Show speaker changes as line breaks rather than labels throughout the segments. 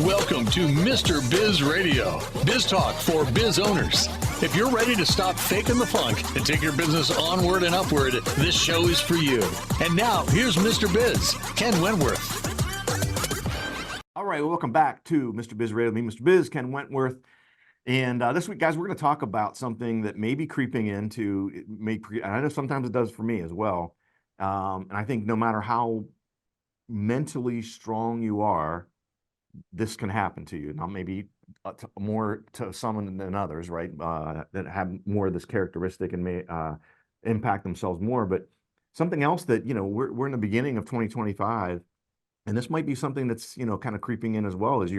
Welcome to Mr. Biz Radio, biz talk for biz owners. If you're ready to stop faking the funk and take your business onward and upward, this show is for you. And now, here's Mr. Biz, Ken Wentworth.
All right, well, welcome back to Mr. Biz Radio. Me, Mr. Biz, Ken Wentworth. And this week, guys, we're going to talk about something that may be creeping into, and I know sometimes it does for me as well. And I think no matter how mentally strong you are, this can happen to you. Now, maybe more to some than others, right? That have more of this characteristic and may impact themselves more. But something else that, we're in the beginning of 2025, and this might be something that's, kind of creeping in as well, as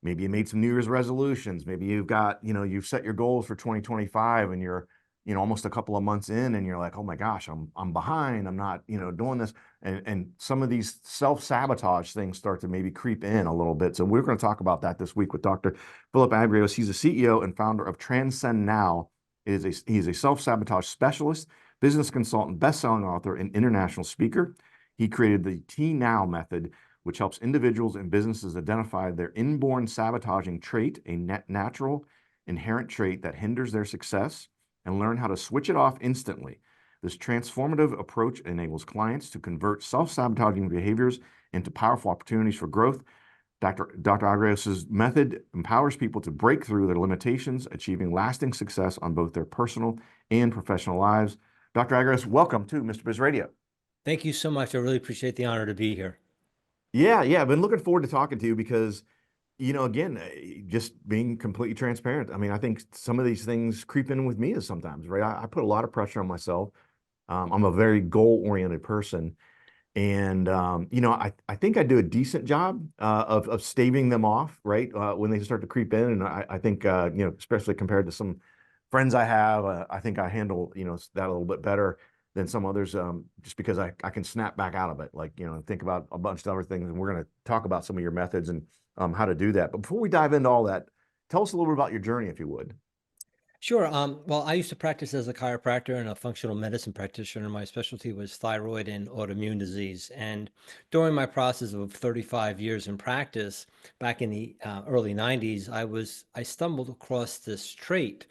maybe you made some New Year's resolutions. Maybe you've got, you've set your goals for 2025 and you're, almost a couple of months in and you're like, oh my gosh, I'm behind. I'm not, doing this. And some of these self-sabotage things start to maybe creep in a little bit. So we're going to talk about that this week with Dr. Philip Agrios. He's the CEO and founder of Transcend Now. He's a self-sabotage specialist, business consultant, best-selling author, and international speaker. He created the TNow Method, which helps individuals and businesses identify their inborn sabotaging trait, a natural, inherent trait that hinders their success, and learn how to switch it off instantly. This transformative approach enables clients to convert self-sabotaging behaviors into powerful opportunities for growth. Dr. Agrios' method empowers people to break through their limitations, achieving lasting success on both their personal and professional lives. Dr. Agrios, welcome to Mr. Biz Radio.
Thank you so much. I really appreciate the honor to be here.
Yeah, I've been looking forward to talking to you because, again, just being completely transparent. I mean, I think some of these things creep in with me sometimes, right? I put a lot of pressure on myself. I'm a very goal-oriented person. And, I think I do a decent job of staving them off, right? When they start to creep in. And I think, especially compared to some friends I have, I think I handle, that a little bit better than some others, just because I can snap back out of it. Like, think about a bunch of other things. And we're going to talk about some of your methods and how to do that. But before we dive into all that, tell us a little bit about your journey, if you would.
Sure. Well, I used to practice as a chiropractor and a functional medicine practitioner. My specialty was thyroid and autoimmune disease. And during my process of 35 years in practice, back in the early 90s, I stumbled across this trait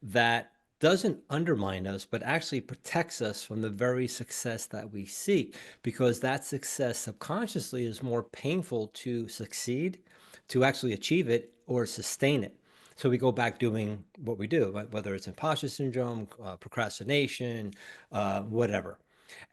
that doesn't undermine us, but actually protects us from the very success that we seek, because that success subconsciously is more painful to succeed, to actually achieve it or sustain it. So we go back doing what we do, whether it's imposter syndrome, procrastination, whatever.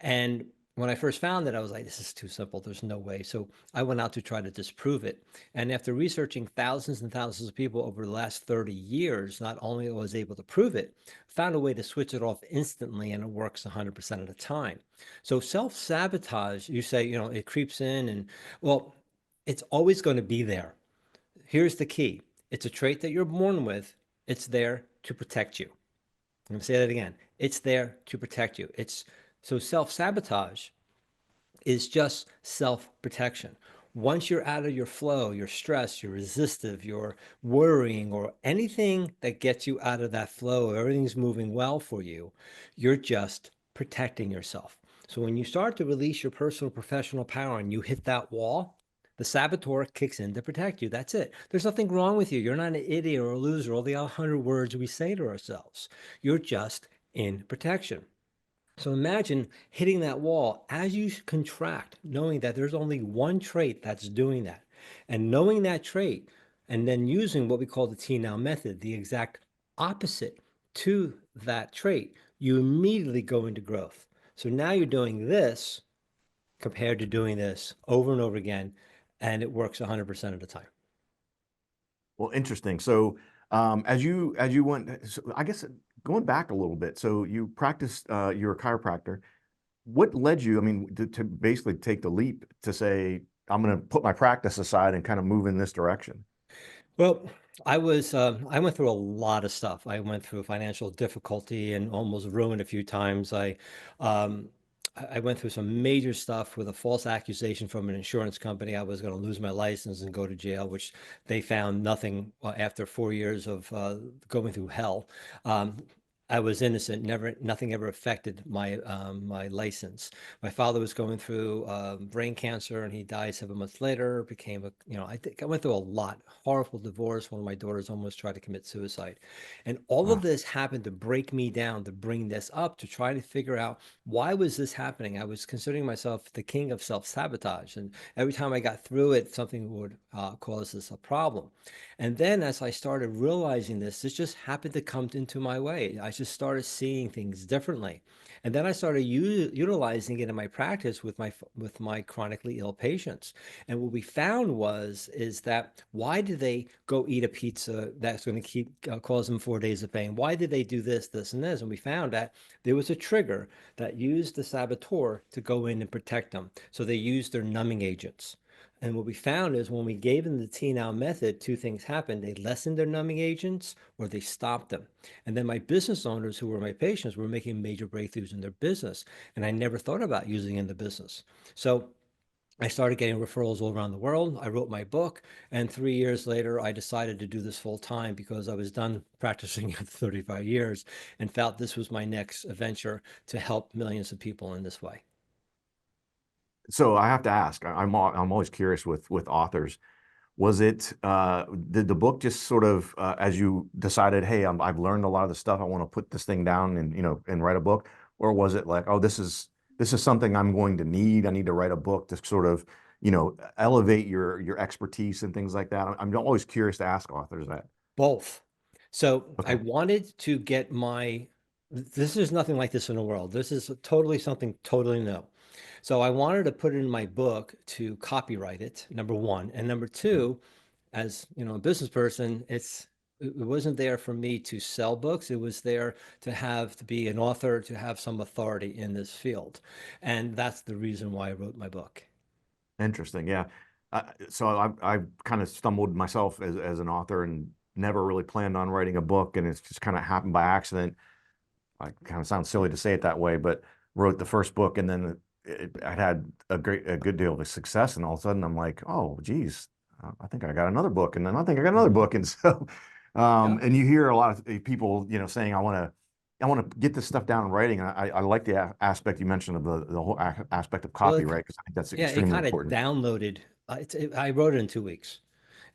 And when I first found it, I was like, this is too simple. There's no way. So I went out to try to disprove it. And after researching thousands and thousands of people over the last 30 years, not only was I able to prove it, found a way to switch it off instantly, and it works 100% of the time. So self-sabotage, you say, it creeps in, and well, it's always going to be there. Here's the key. It's a trait that you're born with. It's there to protect you. I'm going to say that again. It's there to protect you. So self-sabotage is just self-protection. Once you're out of your flow, you're stressed, you're resistive, you're worrying, or anything that gets you out of that flow, everything's moving well for you, you're just protecting yourself. So when you start to release your personal professional power and you hit that wall, the saboteur kicks in to protect you. That's it. There's nothing wrong with you. You're not an idiot or a loser, all the 100 words we say to ourselves. You're just in protection. So imagine hitting that wall as you contract, knowing that there's only one trait that's doing that. And knowing that trait, and then using what we call the TNow method, the exact opposite to that trait, you immediately go into growth. So now you're doing this compared to doing this over and over again, and it works 100% of the time.
Well, interesting. So as you went, so I guess going back a little bit, so you practiced, you're a chiropractor. What led you, to basically take the leap to say, I'm going to put my practice aside and kind of move in this direction?
Well, I went through a lot of stuff. I went through financial difficulty and almost ruined a few times. I went through some major stuff with a false accusation from an insurance company. I was going to lose my license and go to jail, which they found nothing after 4 years of going through hell. I was innocent. Nothing ever affected my my license. My father was going through brain cancer, and he died 7 months later. Became a, I think I went through a lot. Horrible divorce. One of my daughters almost tried to commit suicide, and all of
Wow.
this happened to break me down, to bring this up, to try to figure out why was this happening. I was considering myself the king of self-sabotage, and every time I got through it, something would cause us a problem. And then as I started realizing this just happened to come into my way. I just started seeing things differently. And then I started utilizing it in my practice with my chronically ill patients. And what we found is that why did they go eat a pizza that's going to keep cause them 4 days of pain? Why did they do this, this, and this? And we found that there was a trigger that used the saboteur to go in and protect them. So they used their numbing agents. And what we found is when we gave them the TNow method, two things happened. They lessened their numbing agents or they stopped them. And then my business owners who were my patients were making major breakthroughs in their business. And I never thought about using it in the business. So I started getting referrals all around the world. I wrote my book. And 3 years later, I decided to do this full time because I was done practicing for 35 years and felt this was my next adventure to help millions of people in this way.
So I have to ask, I'm always curious with authors. Was it did the book just sort of as you decided, hey, I've learned a lot of the stuff, I want to put this thing down and and write a book, or was it like, oh, this is something I'm going to need. I need to write a book to sort of elevate your expertise and things like that. I'm always curious to ask authors that.
Both. So I
Okay.
wanted to get this is nothing like this in the world. This is totally something totally new. So I wanted to put it in my book to copyright it, number one. And number two, as a business person, it wasn't there for me to sell books. It was there to be an author, to have some authority in this field. And that's the reason why I wrote my book.
Interesting. Yeah. So I kind of stumbled myself as an author and never really planned on writing a book, and it's just kind of happened by accident. I kind of sounds silly to say it that way, but wrote the first book, and then I had a good deal of success, and all of a sudden I'm like, oh, geez, I think I got another book, and then I think I got another book, and so,
Yeah.
and you hear a lot of people, saying I want to get this stuff down in writing. And I like the aspect you mentioned of the whole aspect of
Well,
copyright, because I think that's
yeah, it
extremely
kind of
important.
downloaded. I wrote it in 2 weeks.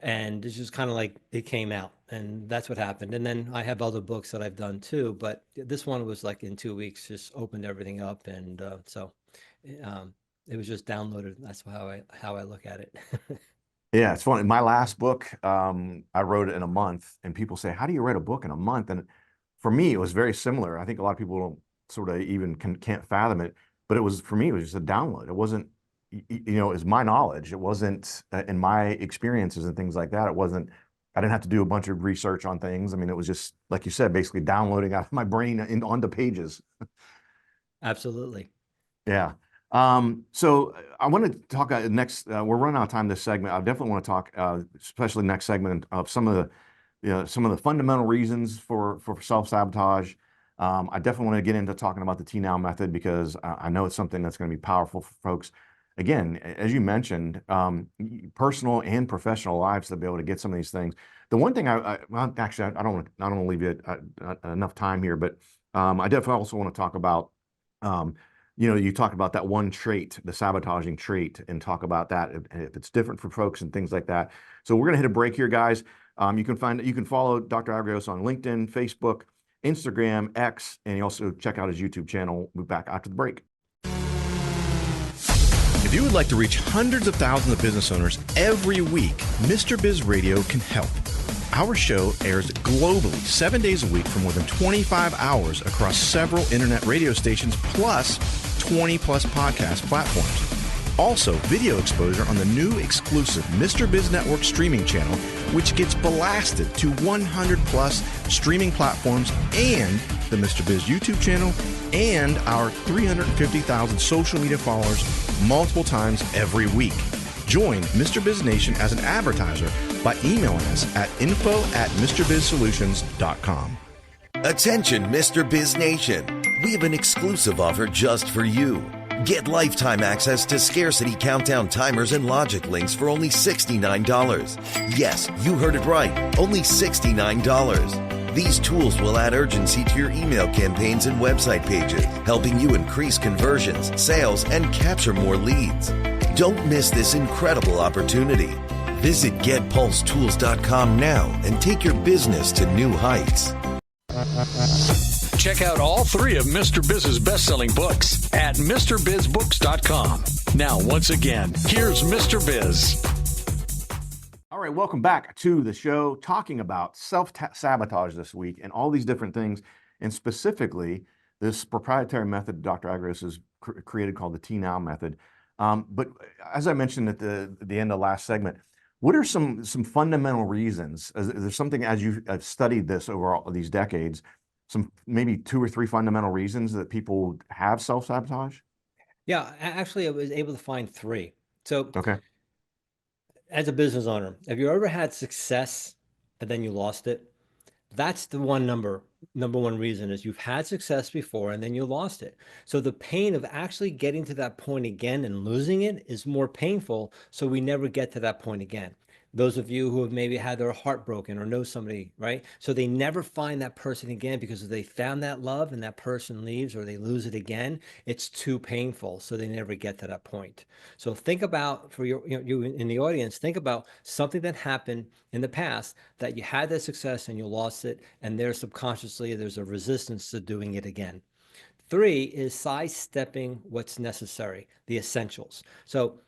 And it's just kind of like it came out, and that's what happened. And then I have other books that I've done too, but this one was like in 2 weeks, just opened everything up, and so um, it was just downloaded. That's how I look at it.
Yeah, it's funny. My last book, I wrote it in a month, and people say, "How do you write a book in a month?" And for me, it was very similar. I think a lot of people don't sort of even can't fathom it, but it was for me. It was just a download. It wasn't, it was my knowledge. It wasn't in my experiences and things like that. It wasn't. I didn't have to do a bunch of research on things. I mean, it was just like you said, basically downloading out of my brain onto pages.
Absolutely.
Yeah. So I want to talk next. We're running out of time this segment. I definitely want to talk, especially next segment, of some of the fundamental reasons for self-sabotage. I definitely want to get into talking about the TNow method, because I know it's something that's going to be powerful for folks. Again, as you mentioned, personal and professional lives, to be able to get some of these things. The one thing well, actually, I don't want to leave you enough time here, but I definitely also want to talk about. You talk about that one trait, the sabotaging trait, and talk about that if it's different for folks and things like that. So we're gonna hit a break here, guys. You can follow Dr. Agrios on LinkedIn, Facebook, Instagram, X, and you also check out his YouTube channel. We'll be back after the break.
If you would like to reach hundreds of thousands of business owners every week, Mr. Biz Radio can help. Our show airs globally 7 days a week for more than 25 hours across several internet radio stations, plus 20 plus podcast platforms. Also, video exposure on the new exclusive Mr. Biz Network streaming channel, which gets blasted to 100 plus streaming platforms, and the Mr. Biz YouTube channel, and our 350,000 social media followers multiple times every week. Join Mr. Biz Nation as an advertiser by emailing us at info@MrBizSolutions.com.
Attention, Mr. Biz Nation. We have an exclusive offer just for you. Get lifetime access to scarcity countdown timers and logic links for only $69. Yes, you heard it right. Only $69. These tools will add urgency to your email campaigns and website pages, helping you increase conversions, sales, and capture more leads. Don't miss this incredible opportunity. Visit getpulsetools.com now and take your business to new heights.
Check out all 3 of Mr. Biz's best-selling books at MrBizBooks.com. Now, once again, here's Mr. Biz.
All right, welcome back to the show, talking about self-sabotage this week and all these different things, and specifically this proprietary method Dr. Agrios has created called the TNow Method. But as I mentioned at the end of last segment, what are some fundamental reasons? Is there something, as you've studied this over all of these decades, some maybe 2 or 3 fundamental reasons that people have self-sabotage?
Yeah, actually, I was able to find 3. So,
Okay.
as a business owner, have you ever had success and then you lost it? That's the number one reason is you've had success before and then you lost it. So the pain of actually getting to that point again and losing it is more painful. So we never get to that point again. Those of you who have maybe had their heart broken or know somebody, right? So they never find that person again because if they found that love and that person leaves or they lose it again, it's too painful. So they never get to that point. So think about, for you in the audience, think about something that happened in the past that you had that success and you lost it, and there subconsciously there's a resistance to doing it again. 3 is sidestepping what's necessary, the essentials. So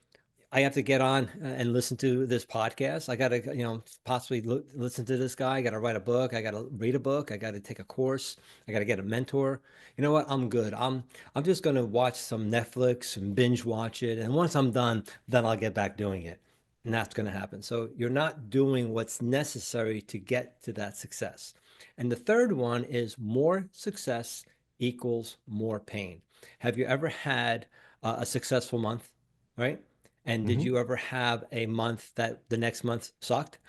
I have to get on and listen to this podcast. I got to, possibly listen to this guy. I got to write a book. I got to read a book. I got to take a course. I got to get a mentor. You know what? I'm good. I'm just going to watch some Netflix and binge watch it. And once I'm done, then I'll get back doing it. And that's going to happen. So you're not doing what's necessary to get to that success. And the third one is more success equals more pain. Have you ever had a successful month, right? And did you ever have a month that the next month sucked?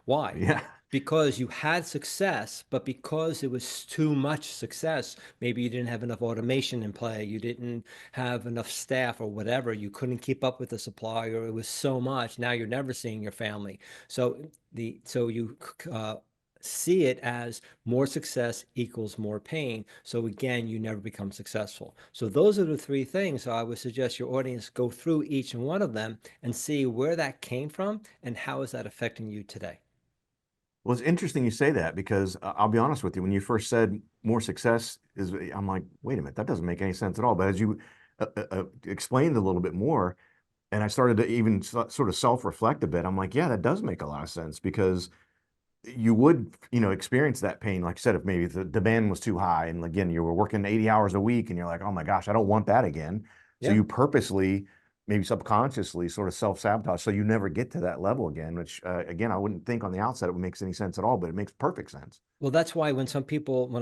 Why?
Yeah.
Because you had success, but because it was too much success, maybe you didn't have enough automation in play, you didn't have enough staff or whatever, you couldn't keep up with the supply, or it was so much, now you're never seeing your family. So you see it as more success equals more pain. So again, you never become successful. So those are the 3 things. So I would suggest your audience go through each and one of them and see where that came from and how is that affecting you today.
Well, it's interesting you say that because I'll be honest with you, when you first said more success is, I'm like, wait a minute, that doesn't make any sense at all. But as you explained a little bit more, and I started to even sort of self-reflect a bit, I'm like, yeah, that does make a lot of sense because you would, experience that pain. Like I said, if maybe the demand was too high and again, you were working 80 hours a week and you're like, oh my gosh, I don't want that again. So you purposely, maybe subconsciously sort of self-sabotage. So you never get to that level again, which again, I wouldn't think on the outset it would make any sense at all, but it makes perfect sense.
Well, that's why when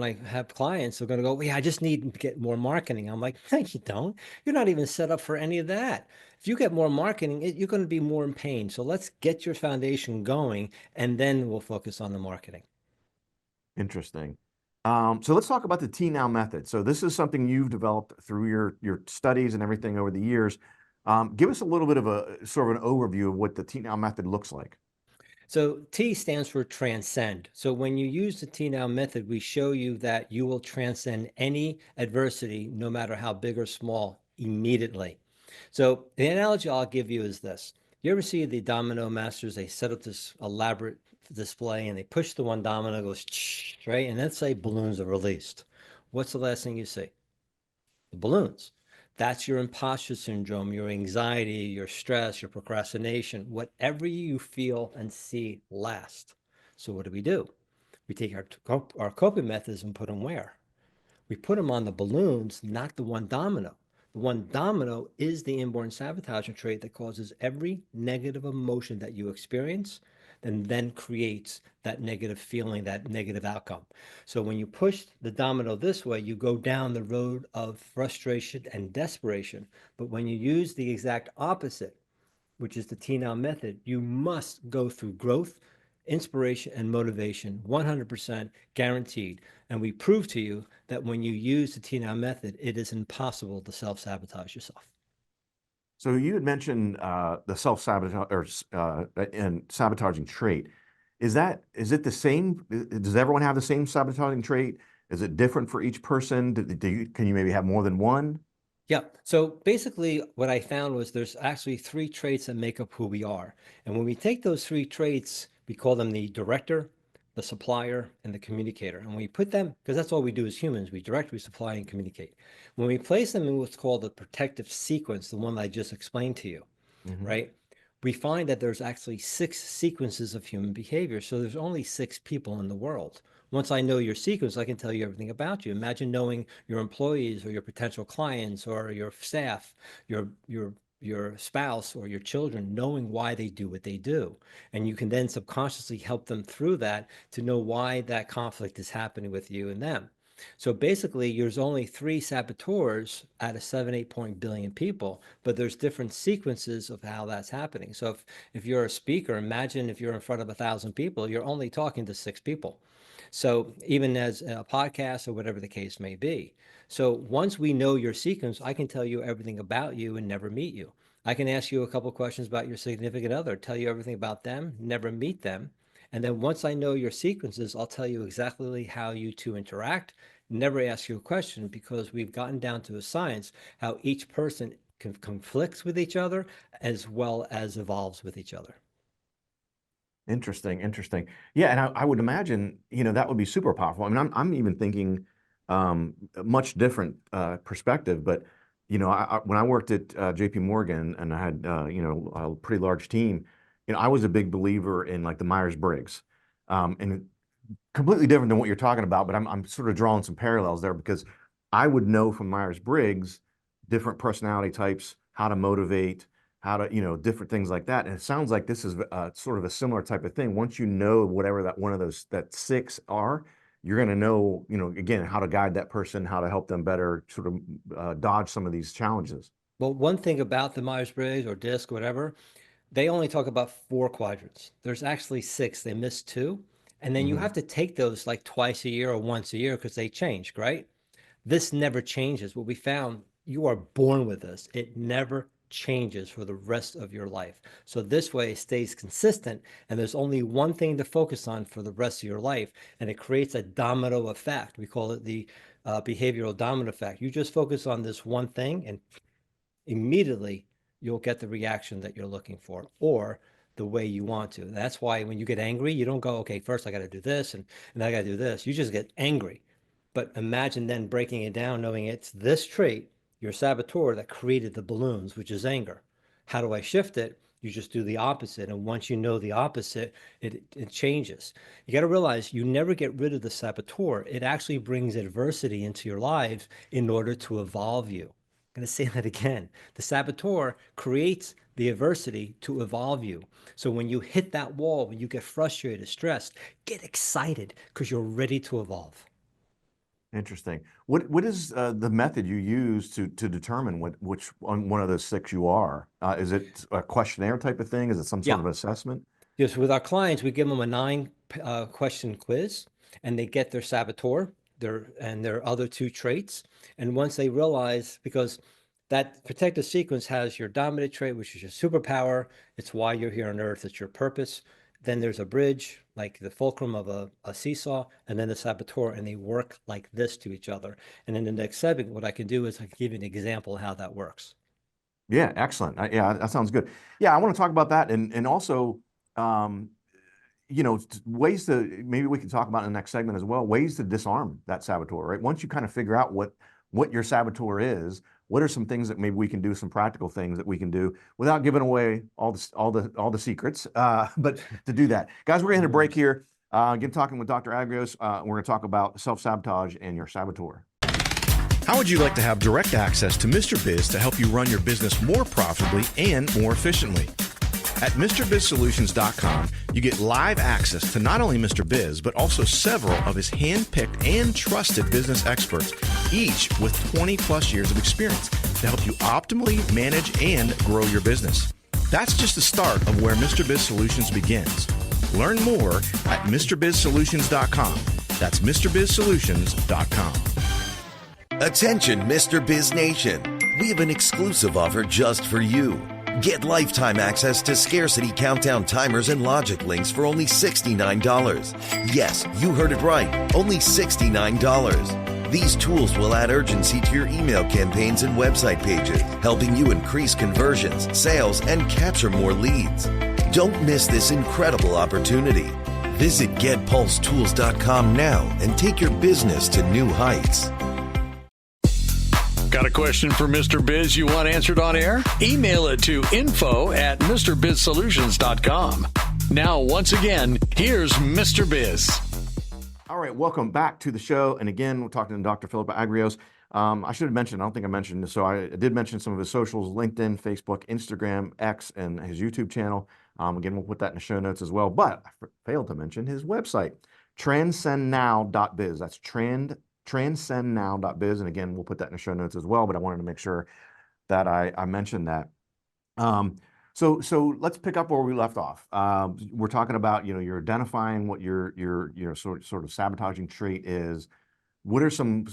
I have clients, they're going to go, well, yeah, I just need to get more marketing. I'm like, no, you don't. You're not even set up for any of that. If you get more marketing, you're going to be more in pain. So let's get your foundation going, and then we'll focus on the marketing.
Interesting. So let's talk about the TNow method. So this is something you've developed through your studies and everything over the years. Give us a little bit of a sort of an overview of what the TNow method looks like.
So T stands for transcend. So when you use the TNow method, we show you that you will transcend any adversity, no matter how big or small, immediately. So the analogy I'll give you is this. You ever see the domino masters? They set up this elaborate display and they push the one domino, goes, right? And let's say balloons are released. What's the last thing you see? The balloons. That's your imposter syndrome, your anxiety, your stress, your procrastination, whatever you feel and see last. So what do? We take our coping methods and put them where? We put them on the balloons, not the one domino. The one domino is the inborn sabotaging trait that causes every negative emotion that you experience and then creates that negative feeling, that negative outcome. So when you push the domino this way, you go down the road of frustration and desperation. But when you use the exact opposite, which is the TNow method, you must go through growth, inspiration, and motivation, 100% guaranteed. And we prove to you that when you use the TNow method, it is impossible to self-sabotage yourself.
So you had mentioned the self-sabotage and sabotaging trait. Is it the same? Does everyone have the same sabotaging trait? Is it different for each person? Can you maybe have more than one?
Yeah. So basically, what I found was there's actually three traits that make up who we are. And when we take those three traits, we call them the director, the supplier, and the communicator. And we put them, because that's all we do as humans, we direct, we supply, and communicate. When we place them in what's called the protective sequence, the one I just explained to you, right? We find that there's actually 6 sequences of human behavior. So there's only 6 people in the world. Once I know your sequence, I can tell you everything about you. Imagine knowing your employees or your potential clients or your staff, your spouse or your children, knowing why they do what they do. And you can then subconsciously help them through that to know why that conflict is happening with you and them. So basically, there's only 3 saboteurs out of 7-8 billion people, but there's different sequences of how that's happening. So if you're a speaker, imagine if you're in front of 1,000 people, you're only talking to 6 people. So even as a podcast or whatever the case may be. So once we know your sequence, I can tell you everything about you and never meet you. I can ask you a couple questions about your significant other, tell you everything about them, never meet them. And then once I know your sequences, I'll tell you exactly how you two interact, never ask you a question, because we've gotten down to a science how each person conflicts with each other as well as evolves with each other.
Interesting. Yeah, and I would imagine, that would be super powerful. I mean, I'm even thinking much different perspective, but when I worked at JP Morgan and I had a pretty large team, I was a big believer in like the Myers-Briggs, and completely different than what you're talking about, but I'm sort of drawing some parallels there, because I would know from Myers-Briggs different personality types, how to motivate, how to, different things like that. And it sounds like this is sort of a similar type of thing. Once you know whatever that 6 are, you're going to know, again, how to guide that person, how to help them better sort of dodge some of these challenges.
Well, one thing about the Myers-Briggs or DISC, whatever, they only talk about 4 quadrants. There's actually 6. They missed 2. And then you have to take those like twice a year or once a year because they change, right? This never changes. What we found, you are born with this. It never changes for the rest of your life. So this way it stays consistent, and there's only one thing to focus on for the rest of your life, and it creates a domino effect. We call it the behavioral domino effect. You just focus on this one thing, and immediately you'll get the reaction that you're looking for, or the way you want to. That's why when you get angry, you don't go, okay, first I got to do this and I got to do this. You just get angry. But imagine then breaking it down, knowing it's this trait, your saboteur, that created the balloons, which is anger. How do I shift it? You just do the opposite. And once you know the opposite, it changes. You got to realize you never get rid of the saboteur. It actually brings adversity into your lives in order to evolve you. I'm going to say that again. The saboteur creates the adversity to evolve you. So when you hit that wall, when you get frustrated, stressed, get excited because you're ready to evolve.
Interesting. What is the method you use to determine which one of those 6 you are? Is it a questionnaire type of thing? Is it some sort of assessment?
Yes, with our clients, we give them a 9 question quiz, and they get their saboteur, their other 2 traits. And once they realize, because that protective sequence has your dominant trait, which is your superpower, it's why you're here on Earth, it's your purpose. Then there's a bridge, like the fulcrum of a seesaw, and then the saboteur, and they work like this to each other. And in the next segment, what I can do is I can give you an example of how that works.
Yeah, excellent. Yeah, that sounds good. Yeah, I want to talk about that, and also, ways to, maybe we can talk about in the next segment as well, ways to disarm that saboteur, right? Once you kind of figure out what your saboteur is, what are some things that maybe we can do, some practical things that we can do without giving away all the secrets, but to do that. Guys, we're going to hit a break here. Again, talking with Dr. Agrios. We're going to talk about self-sabotage and your saboteur.
How would you like to have direct access to Mr. Biz to help you run your business more profitably and more efficiently? At MrBizSolutions.com, you get live access to not only Mr. Biz, but also several of his hand-picked and trusted business experts, each with 20 plus years of experience to help you optimally manage and grow your business. That's just the start of where Mr. Biz Solutions begins. Learn more at MrBizSolutions.com. That's MrBizSolutions.com.
Attention, Mr. Biz Nation. We have an exclusive offer just for you. Get lifetime access to scarcity countdown timers and logic links for only $69. Yes, you heard it right. Only $69. These tools will add urgency to your email campaigns and website pages, helping you increase conversions, sales, and capture more leads. Don't miss this incredible opportunity. Visit getpulsetools.com now and take your business to new heights.
Got a question for Mr. Biz you want answered on air? Email it to info@MrBizSolutions.com. Now, once again, here's Mr. Biz.
All right, welcome back to the show. And again, we're talking to Dr. Philip Agrios. I should have mentioned, I don't think I mentioned this, so I did mention some of his socials: LinkedIn, Facebook, Instagram, X, and his YouTube channel. Again, we'll put that in the show notes as well. But I failed to mention his website, transcendnow.biz. That's transcendnow.biz. And again, we'll put that in the show notes as well, but I wanted to make sure that I mentioned that. So let's pick up where we left off. We're talking about, you're identifying what your sort of sabotaging trait is. What are some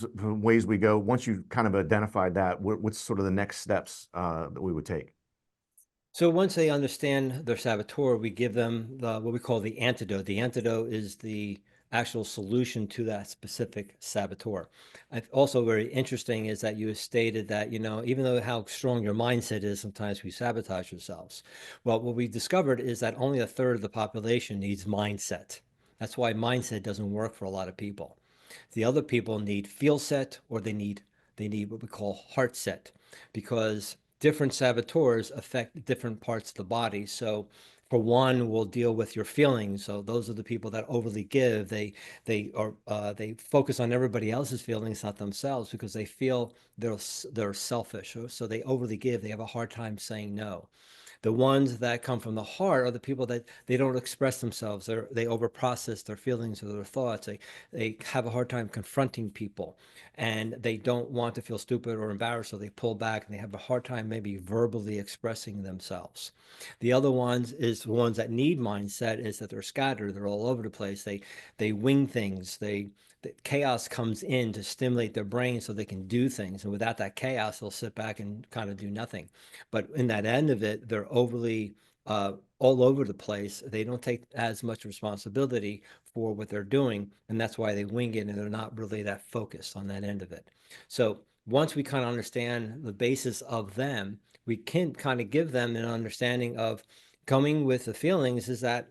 ways we go once you've kind of identified that? What's sort of the next steps that we would take?
So once they understand their saboteur, we give them what we call the antidote. The antidote is the actual solution to that specific saboteur. Also very interesting is that you stated that, even though how strong your mindset is, sometimes we sabotage ourselves. Well, what we discovered is that only a third of the population needs mindset. That's why mindset doesn't work for a lot of people. The other people need feel set, or they need what we call heart set, because different saboteurs affect different parts of the body. So for one, we'll deal with your feelings. So those are the people that overly give. They focus on everybody else's feelings, not themselves, because they feel they're selfish. So they overly give. They have a hard time saying no. The ones that come from the heart are the people that they don't express themselves. They overprocess their feelings or their thoughts. They have a hard time confronting people, and they don't want to feel stupid or embarrassed, so they pull back, and they have a hard time maybe verbally expressing themselves. The other ones is the ones that need mindset, is that they're scattered. They're all over the place. They wing things. The chaos comes in to stimulate their brain so they can do things. And without that chaos, they'll sit back and kind of do nothing. But in that end of it, they're overly all over the place. They don't take as much responsibility for what they're doing. And that's why they wing it, and they're not really that focused on that end of it. So once we kind of understand the basis of them, we can kind of give them an understanding of coming with the feelings is that,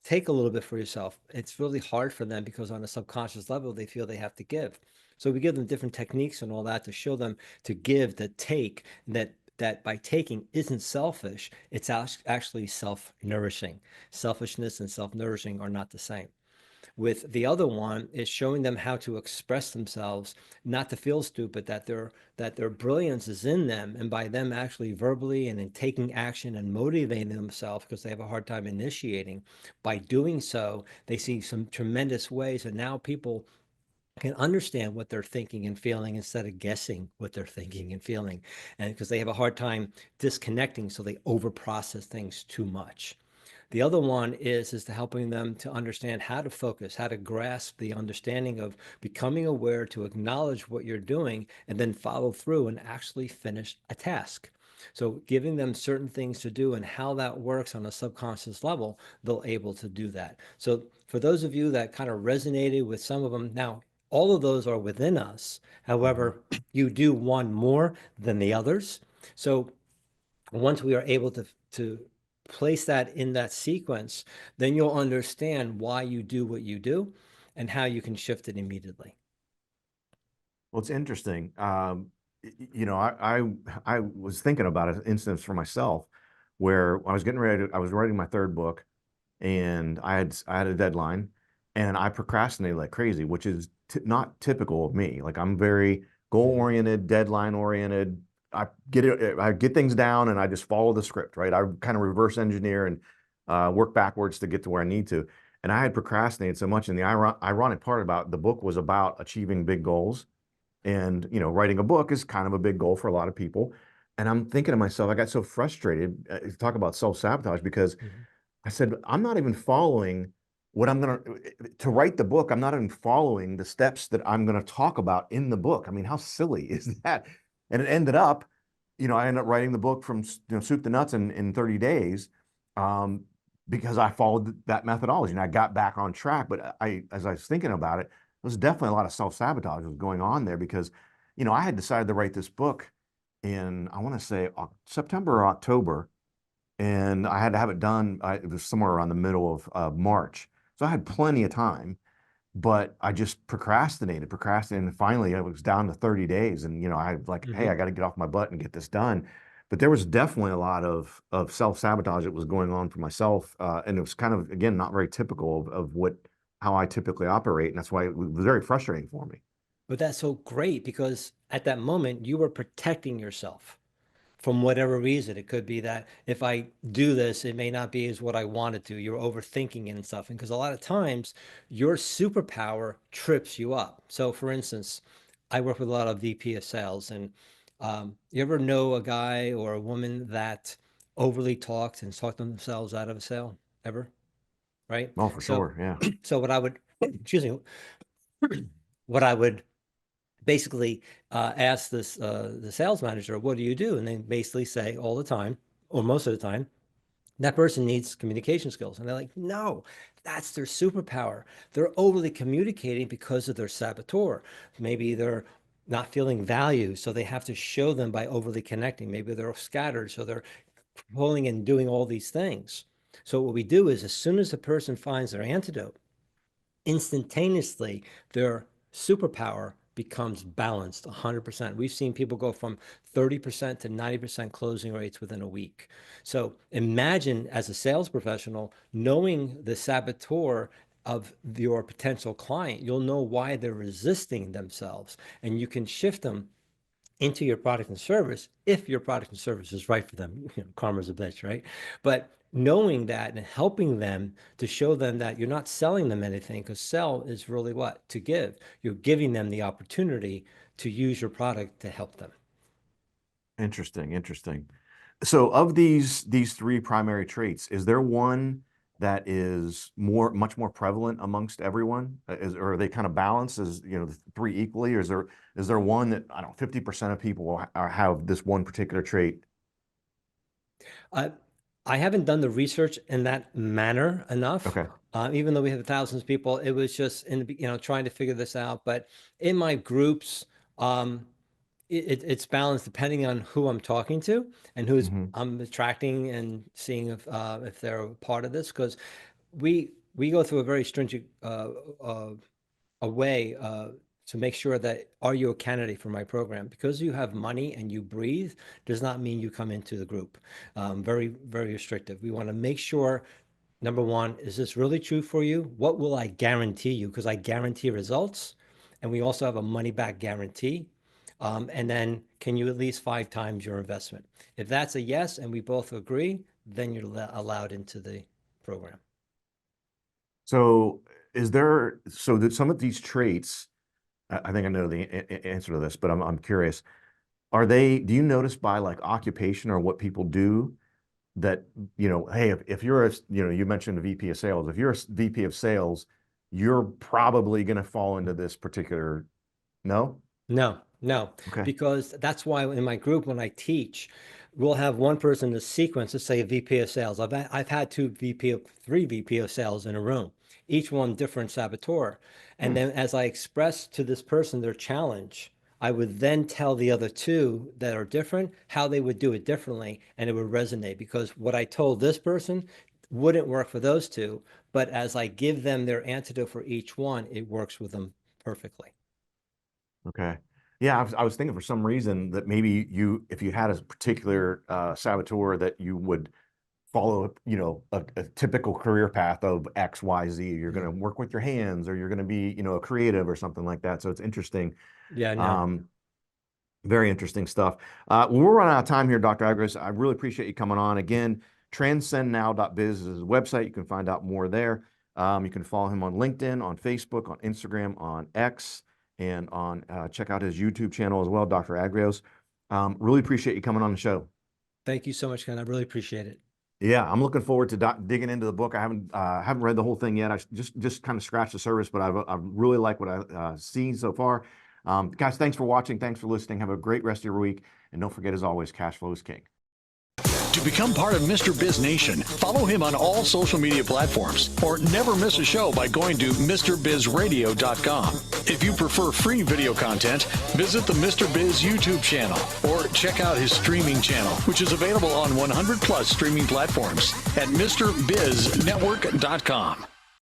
take a little bit for yourself. It's really hard for them because on a subconscious level, they feel they have to give. So we give them different techniques and all that to show them to give, to take, that by taking isn't selfish. It's actually self-nourishing. Selfishness and self-nourishing are not the same. With the other one is showing them how to express themselves, not to feel stupid, that their brilliance is in them, and by them actually verbally and in taking action and motivating themselves, because they have a hard time initiating. By doing so, they see some tremendous ways, and now people can understand what they're thinking and feeling instead of guessing what they're thinking and feeling, and because they have a hard time disconnecting, so they overprocess things too much. The other one is to helping them to understand how to focus, how to grasp the understanding of becoming aware, to acknowledge what you're doing, and then follow through and actually finish a task. So giving them certain things to do and how that works on a subconscious level, they'll able to do that. So for those of you that kind of resonated with some of them, now all of those are within us. However, you do one more than the others. So once we are able to place that in that sequence, then you'll understand why you do what you do and how you can shift it immediately.
Well, it's interesting. I was thinking about an instance for myself where I was getting ready I was writing my third book, and I had a deadline, and I procrastinated like crazy, which is not typical of me. Like, I'm very goal-oriented, deadline-oriented. I get things down and I just follow the script, right? I kind of reverse engineer and work backwards to get to where I need to. And I had procrastinated so much. And the ironic part about the book was about achieving big goals. And, writing a book is kind of a big goal for a lot of people. And I'm thinking to myself, I got so frustrated, talk about self-sabotage, because I said, I'm not even following what I'm going to write the book. I'm not even following the steps that I'm going to talk about in the book. I mean, how silly is that? And it ended up, I ended up writing the book from soup to nuts in 30 days, because I followed that methodology and I got back on track. But as I was thinking about it, there was definitely a lot of self-sabotage was going on there because, I had decided to write this book in, I want to say September or October, and I had to have it done. It was somewhere around the middle of March. So I had plenty of time, but I just procrastinated, and finally I was down to 30 days. And, I was like, hey, I got to get off my butt and get this done. But there was definitely a lot of self-sabotage that was going on for myself. And it was kind of, again, not very typical of how I typically operate. And that's why it was very frustrating for me.
But that's so great because at that moment you were protecting yourself from whatever reason. It could be that if I do this, it may not be as what I wanted to. You're overthinking it and stuff. And because a lot of times your superpower trips you up. So for instance, I work with a lot of VP of sales, and you ever know a guy or a woman that overly talks and talk themselves out of a sale ever? Right?
Oh, for
So,
sure. Yeah.
so what I would, excuse me, what I would basically ask the sales manager, what do you do? And they basically say all the time, or most of the time, that person needs communication skills. And they're like, no, that's their superpower. They're overly communicating because of their saboteur. Maybe they're not feeling value, so they have to show them by overly connecting. Maybe they're scattered, so they're pulling and doing all these things. So what we do is, as soon as the person finds their antidote, instantaneously their superpower becomes balanced 100%. We've seen people go from 30% to 90% closing rates within a week. So imagine, as a sales professional, knowing the saboteur of your potential client. You'll know why they're resisting themselves, and you can shift them into your product and service if your product and service is right for them. Karma's a bitch, right? But knowing that and helping them to show them that you're not selling them anything, because sell is really what? To give. You're giving them the opportunity to use your product to help them.
Interesting. So of these three primary traits, is there one that is much more prevalent amongst everyone? Or are they kind of balanced as, the three equally? Or is there one that, I don't know, 50% of people will have this one particular trait?
I haven't done the research in that manner enough.
Okay.
Even though we have thousands of people, it was just trying to figure this out. But in my groups, it's balanced depending on who I'm talking to and who's I'm attracting and seeing if they're a part of this, because we go through a very stringent a way to make sure that, are you a candidate for my program? Because you have money and you breathe does not mean you come into the group. Very, very restrictive. We want to make sure, number one, is this really true for you? What will I guarantee you? Because I guarantee results. And we also have a money back guarantee. And then, can you at least 5 times your investment? If that's a yes and we both agree, then you're allowed into the program.
So that some of these traits, I think I know the answer to this, but I'm curious. Do you notice by like occupation or what people do that, hey, if you're you mentioned a VP of sales, if you're a VP of sales, you're probably going to fall into this particular, no?
No,
Okay.
because that's why in my group, when I teach, we'll have one person in the sequence, let's say a VP of sales. I've had three VP of sales in a room, each one different saboteur. And then as I express to this person their challenge, I would then tell the other two that are different how they would do it differently, and it would resonate, because what I told this person wouldn't work for those two. But as I give them their antidote for each one, it works with them perfectly.
Okay. Yeah, I was thinking for some reason that maybe if you had a particular saboteur, that you would follow, a typical career path of X, Y, Z. You're going to work with your hands, or you're going to be, a creative or something like that. So it's interesting.
Yeah, no.
Very interesting stuff. Well, we're running out of time here, Dr. Agrios. I really appreciate you coming on. Again, transcendnow.biz is his website. You can find out more there. You can follow him on LinkedIn, on Facebook, on Instagram, on X, and check out his YouTube channel as well, Dr. Agrios. Really appreciate you coming on the show.
Thank you so much, Ken. I really appreciate it.
Yeah, I'm looking forward to digging into the book. I haven't read the whole thing yet. I just kind of scratched the surface, but I really like what I've seen so far. Guys, thanks for watching. Thanks for listening. Have a great rest of your week. And don't forget, as always, cash flow is king.
To become part of Mr. Biz Nation, follow him on all social media platforms or never miss a show by going to MrBizRadio.com. If you prefer free video content, visit the Mr. Biz YouTube channel or check out his streaming channel, which is available on 100 plus streaming platforms at MrBizNetwork.com.